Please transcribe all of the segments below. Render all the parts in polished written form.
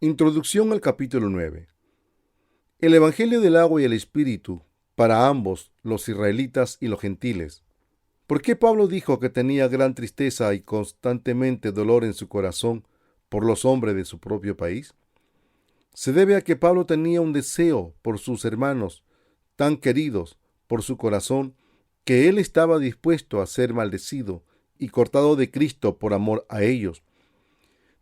Introducción al capítulo 9. El Evangelio del agua y el Espíritu para ambos, los israelitas y los gentiles. ¿Por qué Pablo dijo que tenía gran tristeza y constantemente dolor en su corazón por los hombres de su propio país? Se debe a que Pablo tenía un deseo por sus hermanos, tan queridos por su corazón, que él estaba dispuesto a ser maldecido y cortado de Cristo por amor a ellos.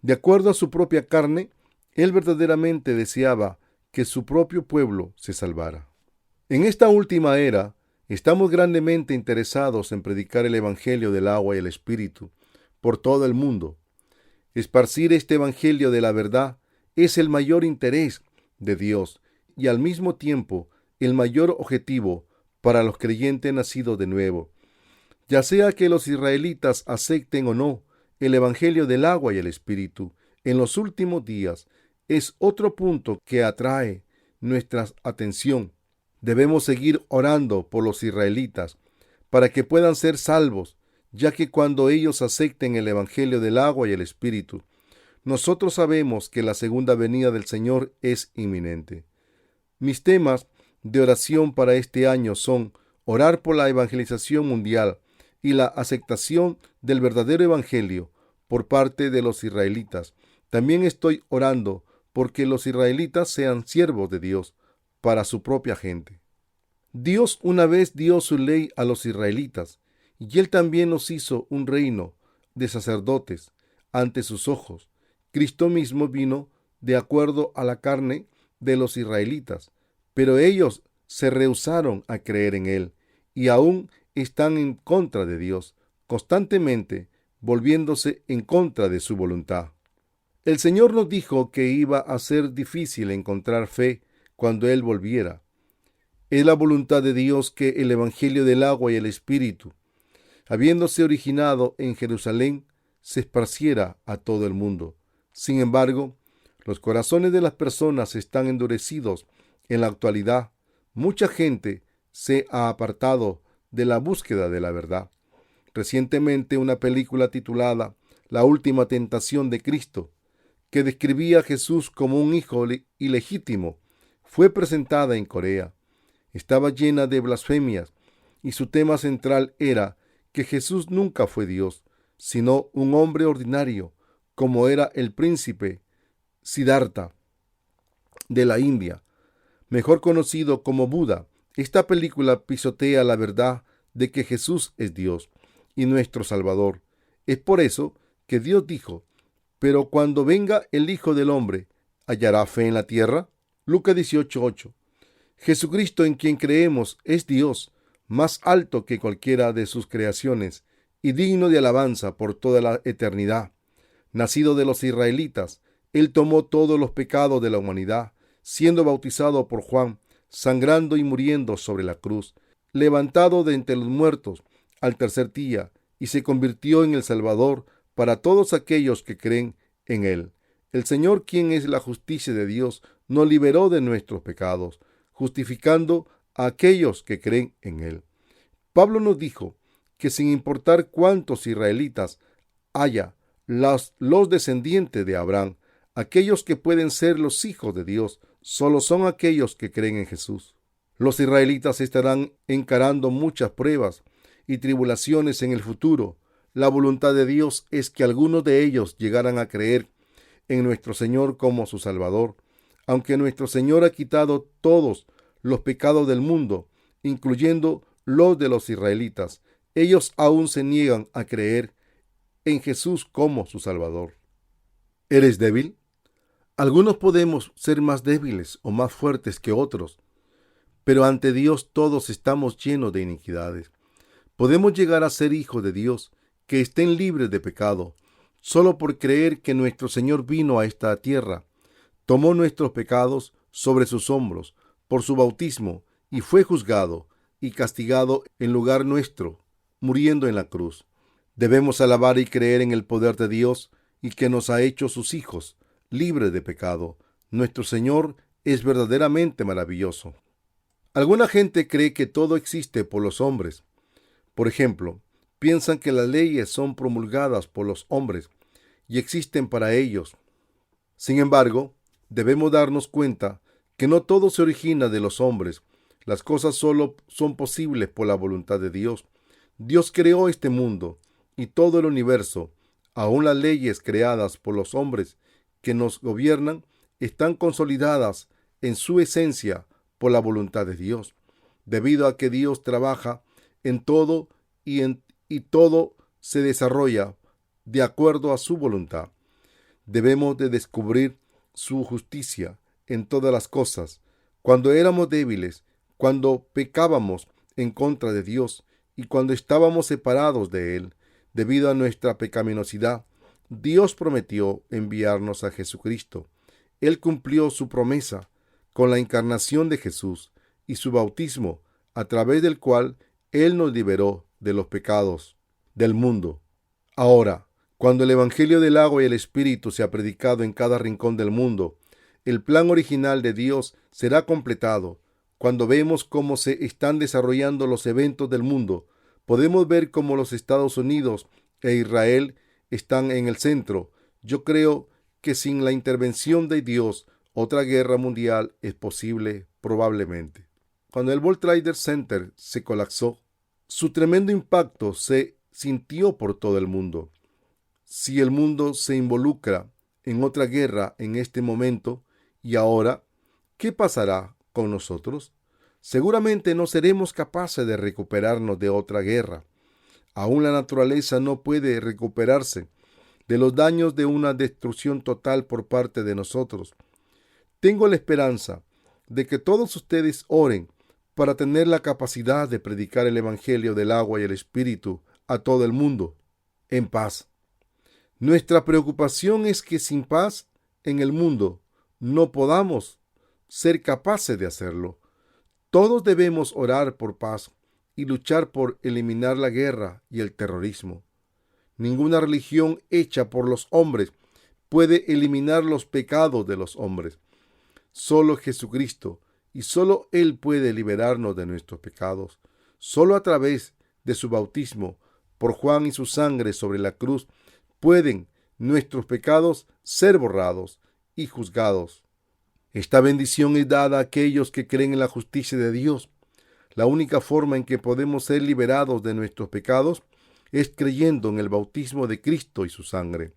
De acuerdo a su propia carne, él verdaderamente deseaba que su propio pueblo se salvara. En esta última era, estamos grandemente interesados en predicar el Evangelio del agua y el Espíritu por todo el mundo. Esparcir este Evangelio de la verdad es el mayor interés de Dios y al mismo tiempo el mayor objetivo para los creyentes nacidos de nuevo. Ya sea que los israelitas acepten o no el Evangelio del agua y el Espíritu en los últimos días, es otro punto que atrae nuestra atención. Debemos seguir orando por los israelitas para que puedan ser salvos, ya que cuando ellos acepten el Evangelio del agua y el Espíritu, nosotros sabemos que la segunda venida del Señor es inminente. Mis temas de oración para este año son orar por la evangelización mundial y la aceptación del verdadero Evangelio por parte de los israelitas. También estoy orando porque los israelitas sean siervos de Dios para su propia gente. Dios una vez dio su ley a los israelitas, y Él también nos hizo un reino de sacerdotes ante sus ojos. Cristo mismo vino de acuerdo a la carne de los israelitas, pero ellos se rehusaron a creer en Él, y aún están en contra de Dios, constantemente volviéndose en contra de su voluntad. El Señor nos dijo que iba a ser difícil encontrar fe cuando Él volviera. Es la voluntad de Dios que el Evangelio del agua y el Espíritu, habiéndose originado en Jerusalén, se esparciera a todo el mundo. Sin embargo, los corazones de las personas están endurecidos en la actualidad. Mucha gente se ha apartado de la búsqueda de la verdad. Recientemente, una película titulada La última tentación de Cristo, que describía a Jesús como un hijo ilegítimo, fue presentada en Corea. Estaba llena de blasfemias y su tema central era que Jesús nunca fue Dios, sino un hombre ordinario, como era el príncipe Siddhartha de la India, mejor conocido como Buda. Esta película pisotea la verdad de que Jesús es Dios y nuestro Salvador. Es por eso que Dios dijo: pero cuando venga el Hijo del Hombre, ¿hallará fe en la tierra? Lucas 18:8. Jesucristo, en quien creemos, es Dios, más alto que cualquiera de sus creaciones y digno de alabanza por toda la eternidad. Nacido de los israelitas, Él tomó todos los pecados de la humanidad, siendo bautizado por Juan, sangrando y muriendo sobre la cruz, levantado de entre los muertos al tercer día, y se convirtió en el Salvador para todos aquellos que creen en Él. El Señor, quien es la justicia de Dios, nos liberó de nuestros pecados, justificando a aquellos que creen en Él. Pablo nos dijo que sin importar cuántos israelitas haya, los descendientes de Abraham, aquellos que pueden ser los hijos de Dios, solo son aquellos que creen en Jesús. Los israelitas estarán encarando muchas pruebas y tribulaciones en el futuro. La voluntad de Dios es que algunos de ellos llegaran a creer en nuestro Señor como su Salvador. Aunque nuestro Señor ha quitado todos los pecados del mundo, incluyendo los de los israelitas, ellos aún se niegan a creer en Jesús como su Salvador. ¿Eres débil? Algunos podemos ser más débiles o más fuertes que otros, pero ante Dios todos estamos llenos de iniquidades. Podemos llegar a ser hijos de Dios que estén libres de pecado, solo por creer que nuestro Señor vino a esta tierra, tomó nuestros pecados sobre sus hombros por su bautismo y fue juzgado y castigado en lugar nuestro, muriendo en la cruz. Debemos alabar y creer en el poder de Dios y que nos ha hecho sus hijos, libres de pecado. Nuestro Señor es verdaderamente maravilloso. Alguna gente cree que todo existe por los hombres. Por ejemplo, piensan que las leyes son promulgadas por los hombres y existen para ellos. Sin embargo, Debemos darnos cuenta que no todo se origina de los hombres. Las cosas solo son posibles por la voluntad de Dios. Dios creó este mundo y todo el universo. Aún las leyes creadas por los hombres que nos gobiernan están consolidadas en su esencia por la voluntad de Dios, debido a que Dios trabaja en todo y todo se desarrolla de acuerdo a su voluntad. Debemos de descubrir su justicia en todas las cosas. Cuando éramos débiles, cuando pecábamos en contra de Dios y cuando estábamos separados de Él, debido a nuestra pecaminosidad, Dios prometió enviarnos a Jesucristo. Él cumplió su promesa con la encarnación de Jesús y su bautismo, a través del cual Él nos liberó de los pecados del mundo. Ahora, cuando el Evangelio del agua y el Espíritu se ha predicado en cada rincón del mundo, el plan original de Dios será completado. Cuando vemos cómo se están desarrollando los eventos del mundo, podemos ver cómo los Estados Unidos e Israel están en el centro. Yo creo que sin la intervención de Dios, otra guerra mundial es posible, probablemente. Cuando el World Trade Center se colapsó, su tremendo impacto se sintió por todo el mundo. Si el mundo se involucra en otra guerra en este momento y ahora, ¿qué pasará con nosotros? Seguramente no seremos capaces de recuperarnos de otra guerra. Aún la naturaleza no puede recuperarse de los daños de una destrucción total por parte de nosotros. Tengo la esperanza de que todos ustedes oren para tener la capacidad de predicar el Evangelio del agua y el Espíritu a todo el mundo, en paz. Nuestra preocupación es que sin paz en el mundo no podamos ser capaces de hacerlo. Todos debemos orar por paz y luchar por eliminar la guerra y el terrorismo. Ninguna religión hecha por los hombres puede eliminar los pecados de los hombres. Solo Jesucristo, y solo Él puede liberarnos de nuestros pecados. Solo a través de su bautismo por Juan y su sangre sobre la cruz pueden nuestros pecados ser borrados y juzgados. Esta bendición es dada a aquellos que creen en la justicia de Dios. La única forma en que podemos ser liberados de nuestros pecados es creyendo en el bautismo de Cristo y su sangre.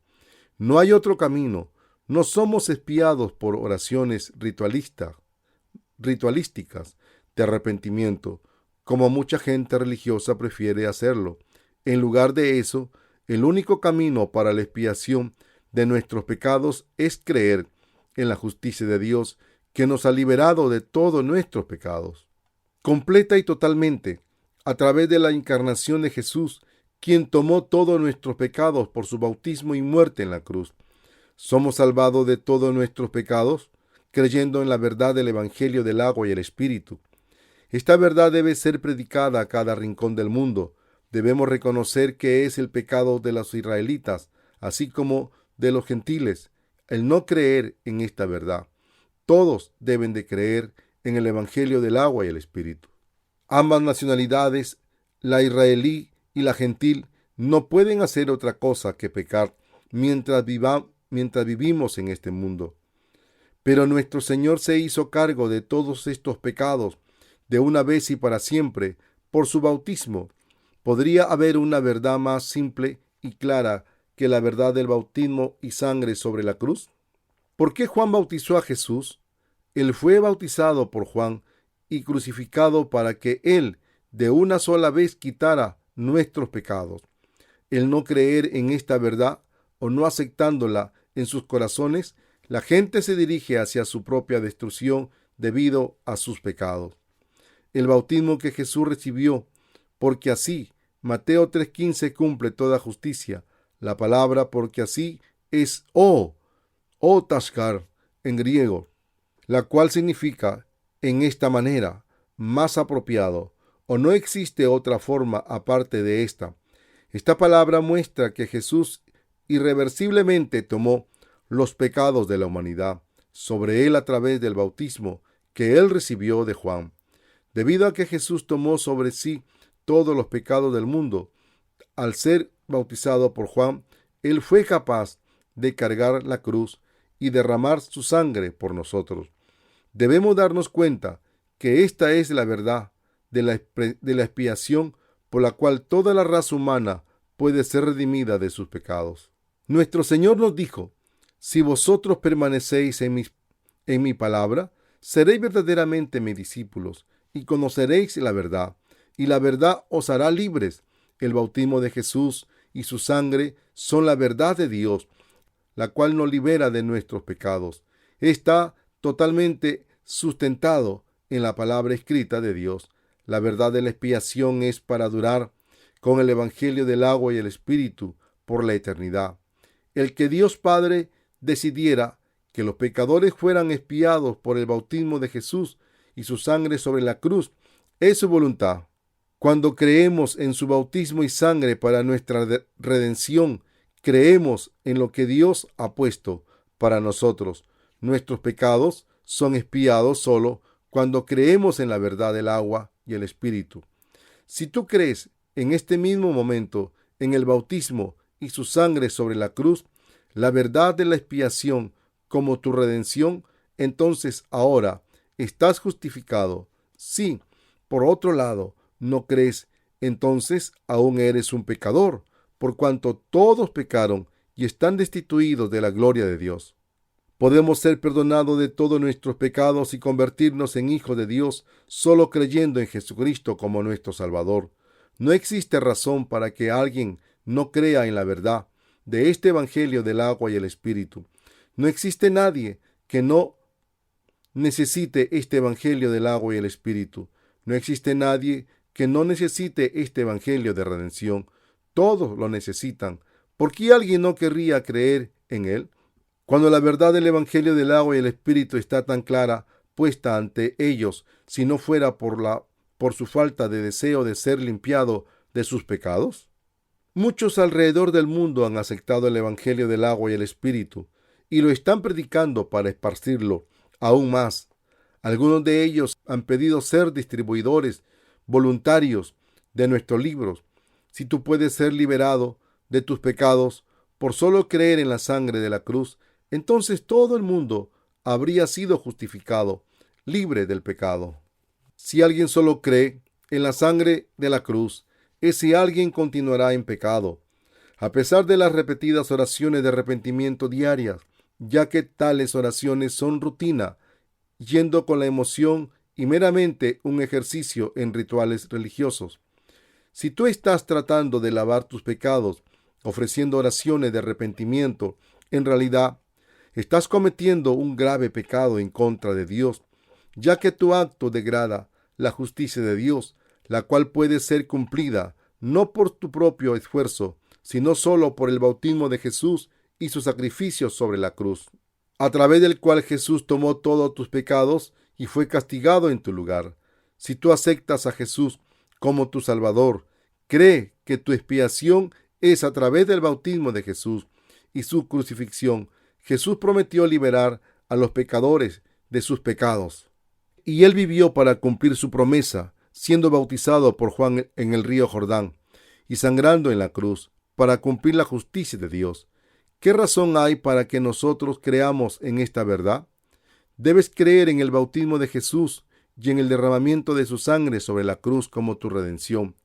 No hay otro camino. No somos espiados por oraciones ritualísticas de arrepentimiento, como mucha gente religiosa prefiere hacerlo. En lugar de eso, el único camino para la expiación de nuestros pecados es creer en la justicia de Dios, que nos ha liberado de todos nuestros pecados, completa y totalmente, a través de la encarnación de Jesús, quien tomó todos nuestros pecados por su bautismo y muerte en la cruz. Somos salvados de todos nuestros pecados creyendo en la verdad del Evangelio del agua y el Espíritu. Esta verdad debe ser predicada a cada rincón del mundo. Debemos reconocer que es el pecado de los israelitas, así como de los gentiles, el no creer en esta verdad. Todos deben de creer en el Evangelio del agua y el Espíritu. Ambas nacionalidades, la israelí y la gentil, no pueden hacer otra cosa que pecar mientras vivimos en este mundo. Pero nuestro Señor se hizo cargo de todos estos pecados de una vez y para siempre por su bautismo. ¿Podría haber una verdad más simple y clara que la verdad del bautismo y sangre sobre la cruz? ¿Por qué Juan bautizó a Jesús? Él fue bautizado por Juan y crucificado para que Él de una sola vez quitara nuestros pecados. El no creer en esta verdad o no aceptándola en sus corazones, la gente se dirige hacia su propia destrucción debido a sus pecados. El bautismo que Jesús recibió, porque así, Mateo 3:15 cumple toda justicia. La palabra porque así es tashkar en griego, la cual significa en esta manera, más apropiado, o no existe otra forma aparte de esta. Esta palabra muestra que Jesús irreversiblemente tomó los pecados de la humanidad sobre él a través del bautismo que él recibió de Juan. Debido a que Jesús tomó sobre sí todos los pecados del mundo, al ser bautizado por Juan, él fue capaz de cargar la cruz y derramar su sangre por nosotros. Debemos darnos cuenta que esta es la verdad de la expiación por la cual toda la raza humana puede ser redimida de sus pecados. Nuestro Señor nos dijo: si vosotros permanecéis en mi palabra, seréis verdaderamente mis discípulos y conoceréis la verdad, y la verdad os hará libres. El bautismo de Jesús y su sangre son la verdad de Dios, la cual nos libera de nuestros pecados. Está totalmente sustentado en la palabra escrita de Dios. La verdad de la expiación es para durar con el Evangelio del agua y el Espíritu por la eternidad. El que Dios Padre decidiera que los pecadores fueran expiados por el bautismo de Jesús y su sangre sobre la cruz es su voluntad. Cuando creemos en su bautismo y sangre para nuestra redención, creemos en lo que Dios ha puesto para nosotros. Nuestros pecados son expiados solo cuando creemos en la verdad del agua y el Espíritu. Si tú crees en este mismo momento en el bautismo y su sangre sobre la cruz, la verdad de la expiación como tu redención, entonces ahora estás justificado. Si, por otro lado, no crees, entonces aún eres un pecador, por cuanto todos pecaron y están destituidos de la gloria de Dios. Podemos ser perdonados de todos nuestros pecados y convertirnos en hijos de Dios solo creyendo en Jesucristo como nuestro Salvador. No existe razón para que alguien no crea en la verdad de este Evangelio del agua y el Espíritu. No existe nadie que no necesite este Evangelio del agua y el Espíritu. No existe nadie que no necesite este Evangelio de redención. Todos lo necesitan. ¿Por qué alguien no querría creer en él? Cuando la verdad del Evangelio del agua y el Espíritu está tan clara puesta ante ellos, si no fuera por su falta de deseo de ser limpiado de sus pecados. Muchos alrededor del mundo han aceptado el Evangelio del agua y el Espíritu y lo están predicando para esparcirlo aún más. Algunos de ellos han pedido ser distribuidores voluntarios de nuestros libros. Si tú puedes ser liberado de tus pecados por solo creer en la sangre de la cruz, entonces todo el mundo habría sido justificado, libre del pecado. Si alguien solo cree en la sangre de la cruz, ese alguien continuará en pecado, a pesar de las repetidas oraciones de arrepentimiento diarias, ya que tales oraciones son rutina, yendo con la emoción y meramente un ejercicio en rituales religiosos. Si tú estás tratando de lavar tus pecados, ofreciendo oraciones de arrepentimiento, en realidad estás cometiendo un grave pecado en contra de Dios, ya que tu acto degrada la justicia de Dios, la cual puede ser cumplida no por tu propio esfuerzo, sino solo por el bautismo de Jesús y su sacrificio sobre la cruz, a través del cual Jesús tomó todos tus pecados y fue castigado en tu lugar. Si tú aceptas a Jesús como tu Salvador, cree que tu expiación es a través del bautismo de Jesús y su crucifixión. Jesús prometió liberar a los pecadores de sus pecados. Y él vivió para cumplir su promesa, siendo bautizado por Juan en el río Jordán y sangrando en la cruz, para cumplir la justicia de Dios. ¿Qué razón hay para que nosotros creamos en esta verdad? Debes creer en el bautismo de Jesús y en el derramamiento de su sangre sobre la cruz como tu redención.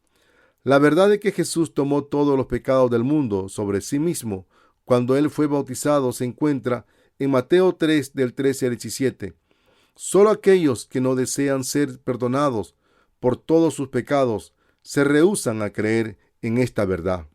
La verdad de que Jesús tomó todos los pecados del mundo sobre sí mismo cuando él fue bautizado se encuentra en Mateo 3, del 13 al 17. Solo aquellos que no desean ser perdonados por todos sus pecados se rehúsan a creer en esta verdad.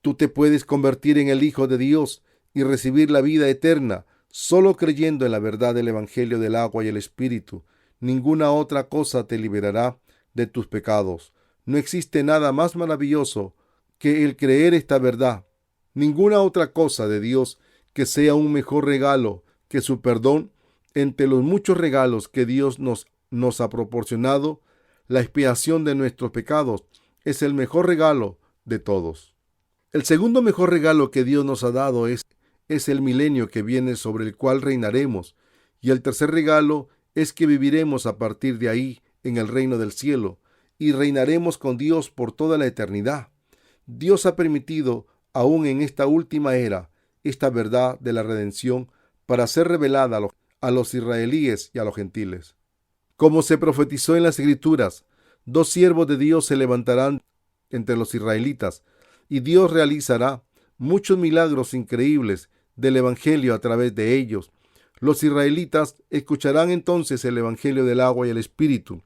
Tú te puedes convertir en el Hijo de Dios y recibir la vida eterna solo creyendo en la verdad del Evangelio del agua y el Espíritu. Ninguna otra cosa te liberará de tus pecados. No existe nada más maravilloso que el creer esta verdad. Ninguna otra cosa de Dios que sea un mejor regalo que su perdón. Entre los muchos regalos que Dios nos ha proporcionado, la expiación de nuestros pecados es el mejor regalo de todos. El segundo mejor regalo que Dios nos ha dado es el milenio que viene, sobre el cual reinaremos. Y el tercer regalo es que viviremos a partir de ahí en el reino del cielo y reinaremos con Dios por toda la eternidad. Dios ha permitido, aún en esta última era, esta verdad de la redención para ser revelada a los israelíes y a los gentiles. Como se profetizó en las Escrituras, dos siervos de Dios se levantarán entre los israelitas, y Dios realizará muchos milagros increíbles del Evangelio a través de ellos. Los israelitas escucharán entonces el Evangelio del agua y el Espíritu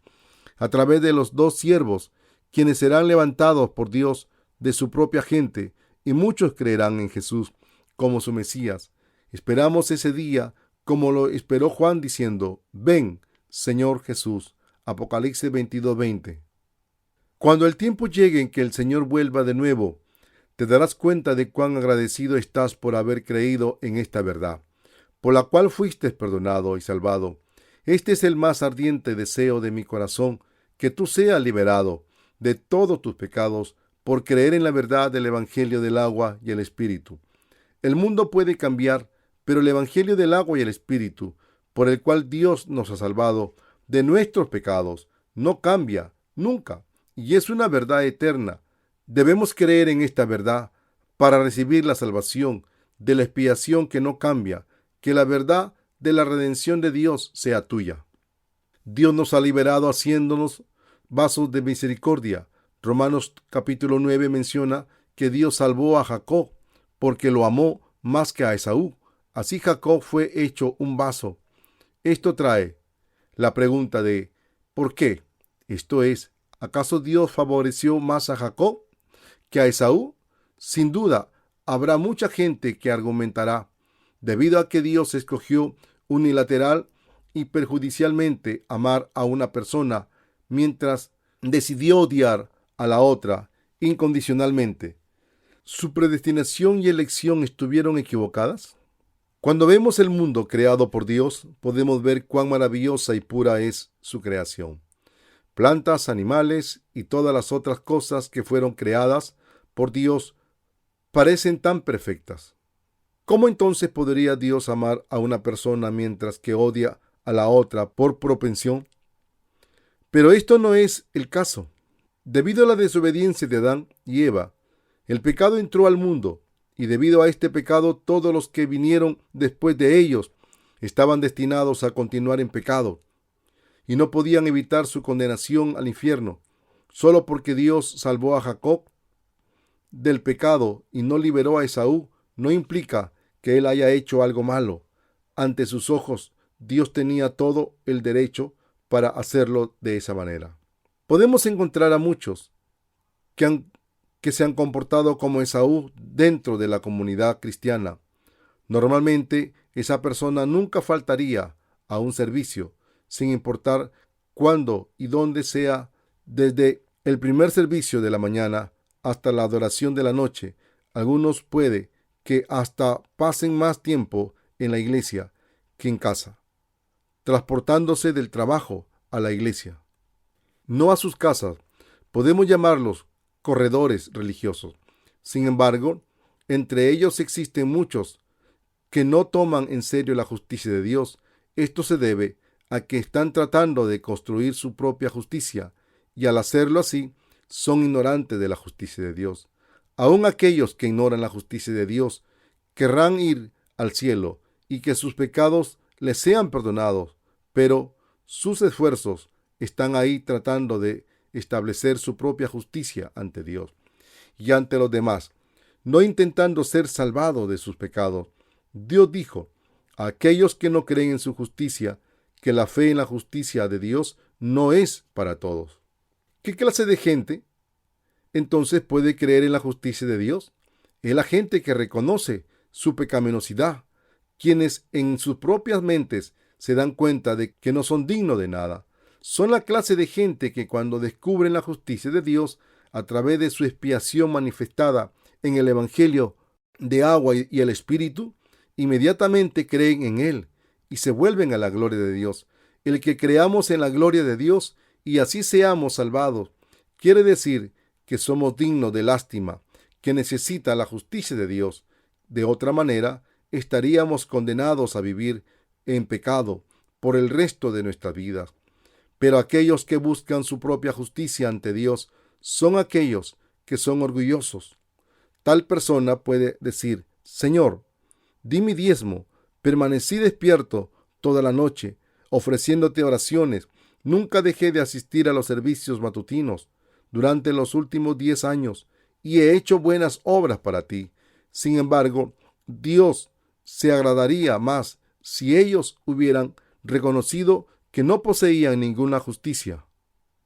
a través de los dos siervos, quienes serán levantados por Dios de su propia gente, y muchos creerán en Jesús como su Mesías. Esperamos ese día como lo esperó Juan diciendo: ven, Señor Jesús. Apocalipsis 22:20. Cuando el tiempo llegue en que el Señor vuelva de nuevo, te darás cuenta de cuán agradecido estás por haber creído en esta verdad, por la cual fuiste perdonado y salvado. Este es el más ardiente deseo de mi corazón, que tú seas liberado de todos tus pecados por creer en la verdad del Evangelio del agua y el Espíritu. El mundo puede cambiar, pero el Evangelio del agua y el Espíritu, por el cual Dios nos ha salvado de nuestros pecados, no cambia nunca, y es una verdad eterna. Debemos creer en esta verdad para recibir la salvación de la expiación que no cambia. Que la verdad de la redención de Dios sea tuya. Dios nos ha liberado haciéndonos vasos de misericordia. Romanos capítulo 9 menciona que Dios salvó a Jacob porque lo amó más que a Esaú. Así Jacob fue hecho un vaso. Esto trae la pregunta de ¿por qué? Esto es, ¿acaso Dios favoreció más a Jacob que a Esaú? Sin duda, habrá mucha gente que argumentará: debido a que Dios escogió unilateral y perjudicialmente amar a una persona, mientras decidió odiar a la otra incondicionalmente, ¿su predestinación y elección estuvieron equivocadas? Cuando vemos el mundo creado por Dios, podemos ver cuán maravillosa y pura es su creación. Plantas, animales y todas las otras cosas que fueron creadas por Dios parecen tan perfectas. ¿Cómo entonces podría Dios amar a una persona mientras que odia a la otra por propensión? Pero esto no es el caso. Debido a la desobediencia de Adán y Eva, el pecado entró al mundo, y debido a este pecado todos los que vinieron después de ellos estaban destinados a continuar en pecado, y no podían evitar su condenación al infierno. Solo porque Dios salvó a Jacob del pecado y no liberó a Esaú, no implica que él haya hecho algo malo. Ante sus ojos, Dios tenía todo el derecho para hacerlo de esa manera. Podemos encontrar a muchos que se han comportado como Esaú dentro de la comunidad cristiana. Normalmente, esa persona nunca faltaría a un servicio, sin importar cuándo y dónde sea, desde el primer servicio de la mañana hasta la adoración de la noche. Algunos puede que hasta pasen más tiempo en la iglesia que en casa, transportándose del trabajo a la iglesia, no a sus casas. Podemos llamarlos corredores religiosos. Sin embargo, entre ellos existen muchos que no toman en serio la justicia de Dios. Esto se debe a que están tratando de construir su propia justicia, y al hacerlo así, son ignorantes de la justicia de Dios. Aun aquellos que ignoran la justicia de Dios querrán ir al cielo y que sus pecados les sean perdonados, pero sus esfuerzos están ahí tratando de establecer su propia justicia ante Dios y ante los demás, no intentando ser salvados de sus pecados. Dios dijo a aquellos que no creen en su justicia que la fe en la justicia de Dios no es para todos. ¿Qué clase de gente entonces puede creer en la justicia de Dios? Es la gente que reconoce su pecaminosidad, quienes en sus propias mentes se dan cuenta de que no son dignos de nada. Son la clase de gente que cuando descubren la justicia de Dios a través de su expiación manifestada en el Evangelio de agua y el Espíritu, inmediatamente creen en él y se vuelven a la gloria de Dios. El que creamos en la gloria de Dios y así seamos salvados, quiere decir que somos dignos de lástima, que necesita la justicia de Dios. De otra manera, estaríamos condenados a vivir en pecado por el resto de nuestras vidas. Pero aquellos que buscan su propia justicia ante Dios son aquellos que son orgullosos. Tal persona puede decir: Señor, di mi diezmo, Permanecí despierto toda la noche, ofreciéndote oraciones. Nunca dejé de asistir a los servicios matutinos durante los últimos 10 años y he hecho buenas obras para ti. Sin embargo, Dios se agradaría más si ellos hubieran reconocido que no poseían ninguna justicia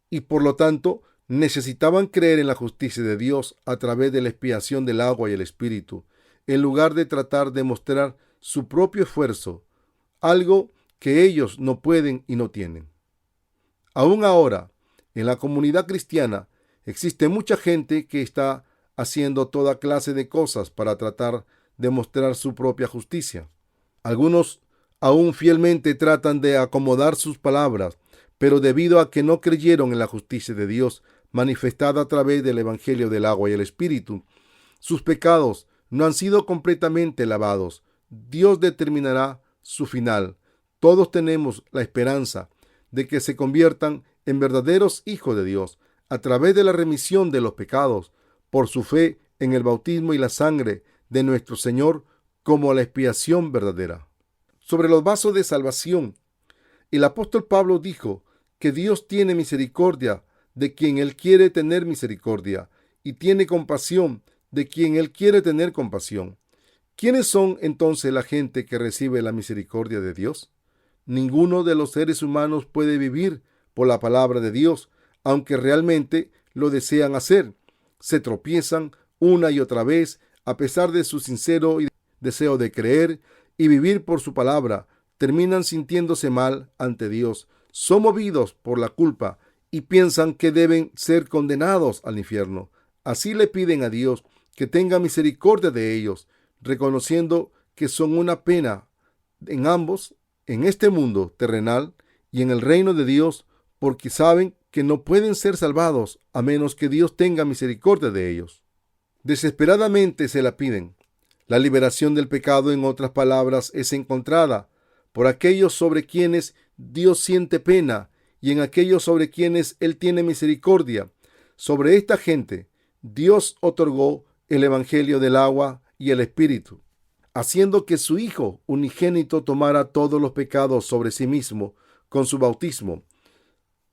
y por lo tanto necesitaban creer en la justicia de Dios a través de la expiación del agua y el Espíritu, en lugar de tratar de mostrar su propio esfuerzo, algo que ellos no pueden y no tienen. Aún ahora, en la comunidad cristiana, existe mucha gente que está haciendo toda clase de cosas para tratar de mostrar su propia justicia. Algunos aún fielmente tratan de acomodar sus palabras, pero debido a que no creyeron en la justicia de Dios manifestada a través del Evangelio del agua y el Espíritu, sus pecados no han sido completamente lavados. Dios determinará su final. Todos tenemos la esperanza de que se conviertan en verdaderos hijos de Dios a través de la remisión de los pecados, por su fe en el bautismo y la sangre de nuestro Señor como la expiación verdadera. Sobre los vasos de salvación, el apóstol Pablo dijo que Dios tiene misericordia de quien Él quiere tener misericordia y tiene compasión de quien Él quiere tener compasión. ¿Quiénes son entonces la gente que recibe la misericordia de Dios? Ninguno de los seres humanos puede vivir por la palabra de Dios, aunque realmente lo desean hacer. Se tropiezan una y otra vez a pesar de su sincero deseo de creer y vivir por su palabra. Terminan sintiéndose mal ante Dios, son movidos por la culpa y piensan que deben ser condenados al infierno. Así le piden a Dios que tenga misericordia de ellos, reconociendo que son una pena en ambos, en este mundo terrenal y en el reino de Dios, porque saben que no pueden ser salvados a menos que Dios tenga misericordia de ellos. Desesperadamente se la piden. La liberación del pecado, en otras palabras, es encontrada por aquellos sobre quienes Dios siente pena y en aquellos sobre quienes Él tiene misericordia. Sobre esta gente, Dios otorgó el Evangelio del agua y el Espíritu, haciendo que su Hijo unigénito tomara todos los pecados sobre sí mismo con su bautismo,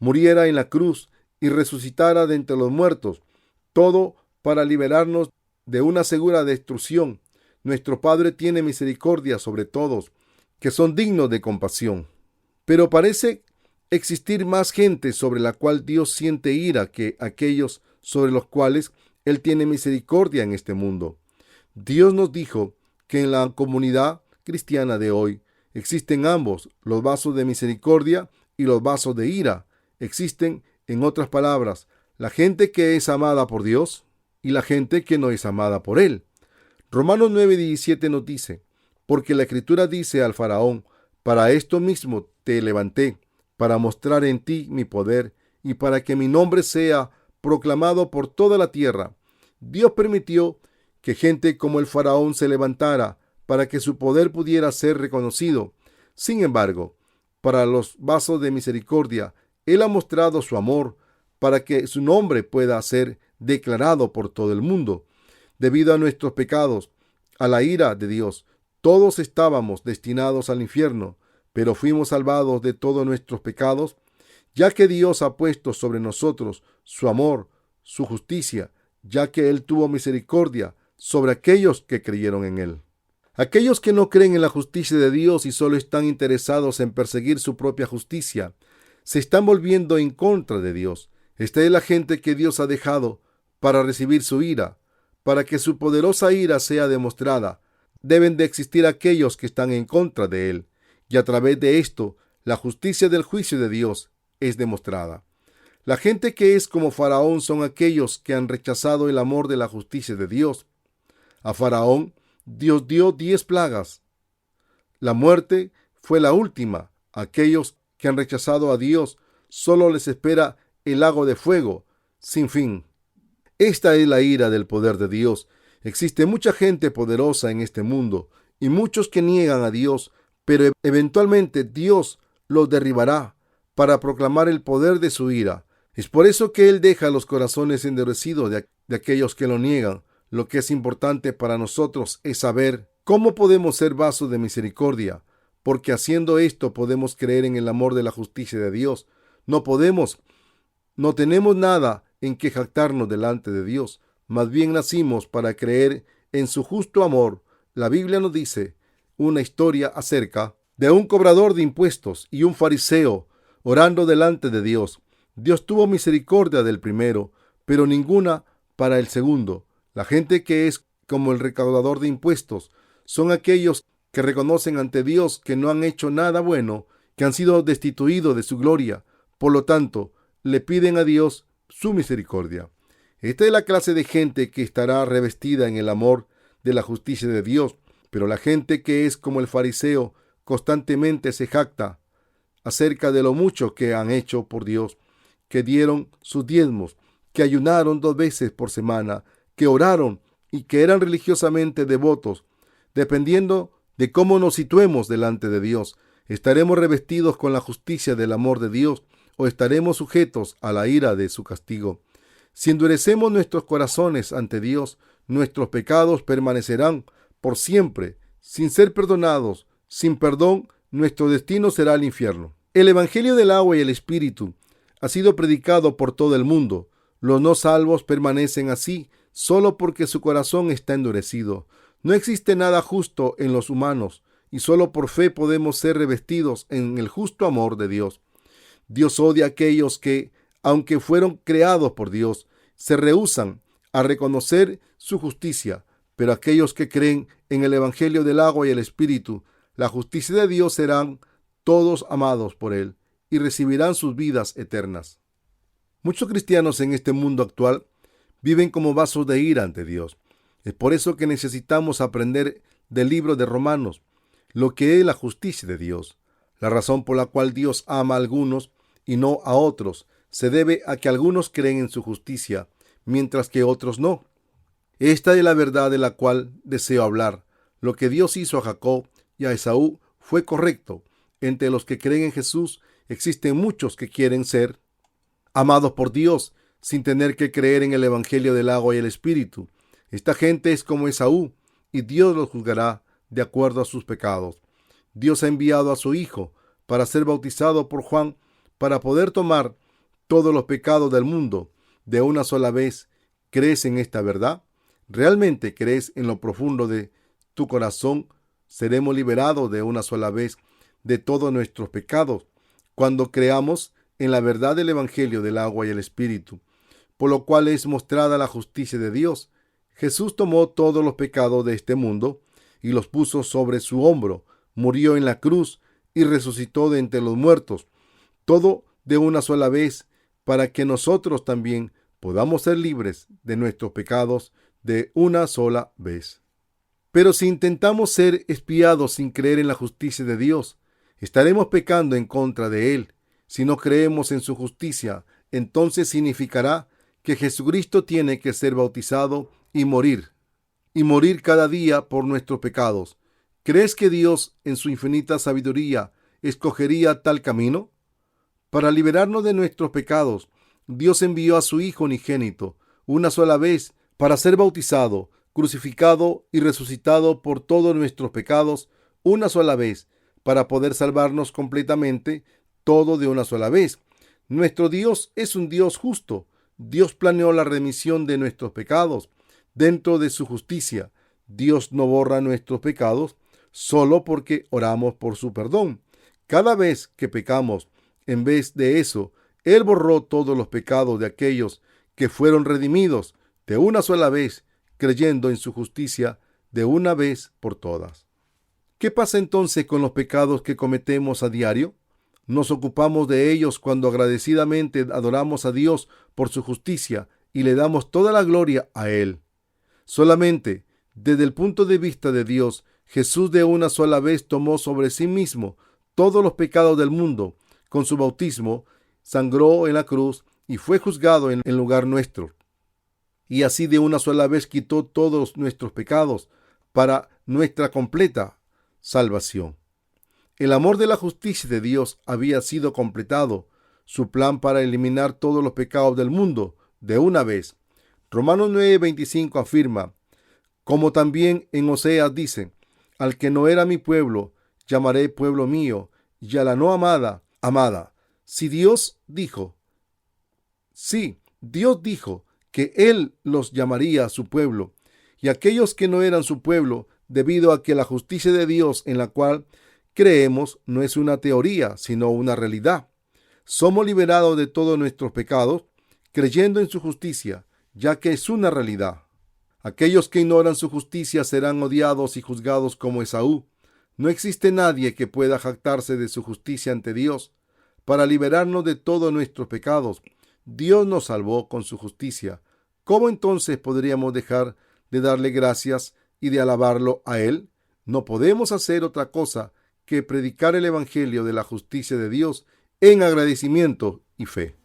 muriera en la cruz y resucitara de entre los muertos, todo para liberarnos de una segura destrucción. Nuestro Padre tiene misericordia sobre todos, que son dignos de compasión. Pero parece existir más gente sobre la cual Dios siente ira que aquellos sobre los cuales Él tiene misericordia en este mundo. Dios nos dijo que en la comunidad cristiana de hoy existen ambos, los vasos de misericordia y los vasos de ira. Existen, en otras palabras, la gente que es amada por Dios y la gente que no es amada por Él. Romanos 9:17 nos dice: porque la Escritura dice al Faraón: para esto mismo te levanté, para mostrar en ti mi poder y para que mi nombre sea proclamado por toda la tierra. Dios permitió que gente como el Faraón se levantara para que su poder pudiera ser reconocido. Sin embargo, para los vasos de misericordia, Él ha mostrado su amor para que su nombre pueda ser declarado por todo el mundo. Debido a nuestros pecados, a la ira de Dios, todos estábamos destinados al infierno, pero fuimos salvados de todos nuestros pecados, ya que Dios ha puesto sobre nosotros su amor, su justicia, ya que Él tuvo misericordia sobre aquellos que creyeron en Él. Aquellos que no creen en la justicia de Dios y solo están interesados en perseguir su propia justicia, se están volviendo en contra de Dios. Esta es la gente que Dios ha dejado para recibir su ira. Para que su poderosa ira sea demostrada, deben de existir aquellos que están en contra de Él, y a través de esto, la justicia del juicio de Dios es demostrada. La gente que es como Faraón son aquellos que han rechazado el amor de la justicia de Dios. A Faraón, Dios dio 10 plagas. La muerte fue la última. Aquellos que han rechazado a Dios, solo les espera el lago de fuego sin fin. Esta es la ira del poder de Dios. Existe mucha gente poderosa en este mundo y muchos que niegan a Dios, pero eventualmente Dios los derribará para proclamar el poder de su ira. Es por eso que Él deja los corazones endurecidos de aquellos que lo niegan. Lo que es importante para nosotros es saber ¿Cómo podemos ser vasos de misericordia? Porque haciendo esto podemos creer en el amor de la justicia de Dios. No tenemos nada en que jactarnos delante de Dios. Más bien nacimos para creer en su justo amor. La Biblia nos dice una historia acerca de un cobrador de impuestos y un fariseo orando delante de Dios. Dios tuvo misericordia del primero, pero ninguna para el segundo. La gente que es como el recaudador de impuestos son aquellos que reconocen ante Dios que no han hecho nada bueno, que han sido destituidos de su gloria. Por lo tanto, le piden a Dios su misericordia. Esta es la clase de gente que estará revestida en el amor de la justicia de Dios, pero la gente que es como el fariseo constantemente se jacta acerca de lo mucho que han hecho por Dios, que dieron sus diezmos, que ayunaron 2 veces por semana, que oraron y que eran religiosamente devotos. Dependiendo de cómo nos situemos delante de Dios, estaremos revestidos con la justicia del amor de Dios o estaremos sujetos a la ira de su castigo. Si endurecemos nuestros corazones ante Dios, nuestros pecados permanecerán por siempre, sin ser perdonados. Sin perdón, nuestro destino será el infierno. El Evangelio del agua y el Espíritu ha sido predicado por todo el mundo. Los no salvos permanecen así solo porque su corazón está endurecido. No existe nada justo en los humanos y solo por fe podemos ser revestidos en el justo amor de Dios. Dios odia a aquellos que, aunque fueron creados por Dios, se rehúsan a reconocer su justicia, pero aquellos que creen en el Evangelio del agua y el Espíritu, la justicia de Dios, serán todos amados por Él y recibirán sus vidas eternas. Muchos cristianos en este mundo actual viven como vasos de ira ante Dios. Es por eso que necesitamos aprender del libro de Romanos lo que es la justicia de Dios. La razón por la cual Dios ama a algunos y no a otros se debe a que algunos creen en su justicia, mientras que otros no. Esta es la verdad de la cual deseo hablar. Lo que Dios hizo a Jacob y a Esaú fue correcto. Entre los que creen en Jesús existen muchos que quieren ser amados por Dios sin tener que creer en el Evangelio del agua y el Espíritu. Esta gente es como Esaú y Dios los juzgará de acuerdo a sus pecados. Dios ha enviado a su Hijo para ser bautizado por Juan para poder tomar todos los pecados del mundo de una sola vez. ¿Crees en esta verdad? ¿Realmente crees en lo profundo de tu corazón? Seremos liberados de una sola vez de todos nuestros pecados cuando creamos en la verdad del Evangelio del agua y el Espíritu, por lo cual es mostrada la justicia de Dios. Jesús tomó todos los pecados de este mundo y los puso sobre su hombro, murió en la cruz y resucitó de entre los muertos, todo de una sola vez, para que nosotros también podamos ser libres de nuestros pecados de una sola vez. Pero si intentamos ser expiados sin creer en la justicia de Dios, estaremos pecando en contra de Él. Si no creemos en su justicia, entonces significará que Jesucristo tiene que ser bautizado y morir cada día por nuestros pecados. ¿Crees que Dios, en su infinita sabiduría, escogería tal camino? Para liberarnos de nuestros pecados, Dios envió a su Hijo unigénito una sola vez para ser bautizado, crucificado y resucitado por todos nuestros pecados una sola vez, para poder salvarnos completamente, todo de una sola vez. Nuestro Dios es un Dios justo. Dios planeó la remisión de nuestros pecados dentro de su justicia. Dios no borra nuestros pecados solo porque oramos por su perdón. Cada vez que pecamos, en vez de eso, Él borró todos los pecados de aquellos que fueron redimidos de una sola vez, creyendo en su justicia de una vez por todas. ¿Qué pasa entonces con los pecados que cometemos a diario? Nos ocupamos de ellos cuando agradecidamente adoramos a Dios por su justicia y le damos toda la gloria a Él. Solamente desde el punto de vista de Dios, Jesús de una sola vez tomó sobre sí mismo todos los pecados del mundo. Con su bautismo, sangró en la cruz y fue juzgado en lugar nuestro. Y así de una sola vez quitó todos nuestros pecados para nuestra completa salvación. El amor de la justicia de Dios había sido completado, su plan para eliminar todos los pecados del mundo de una vez. Romanos 9:25 afirma, como también en Oseas dice, Al que no era mi pueblo, llamaré pueblo mío, y a la no amada, amada. Si Dios dijo, sí, Dios dijo que Él los llamaría su pueblo, y aquellos que no eran su pueblo, debido a que la justicia de Dios en la cual creemos no es una teoría, sino una realidad. Somos liberados de todos nuestros pecados, creyendo en su justicia, ya que es una realidad. Aquellos que ignoran su justicia serán odiados y juzgados como Esaú. No existe nadie que pueda jactarse de su justicia ante Dios. Para liberarnos de todos nuestros pecados, Dios nos salvó con su justicia. ¿Cómo entonces podríamos dejar de darle gracias y de alabarlo a Él? No podemos hacer otra cosa que predicar el Evangelio de la justicia de Dios en agradecimiento y fe.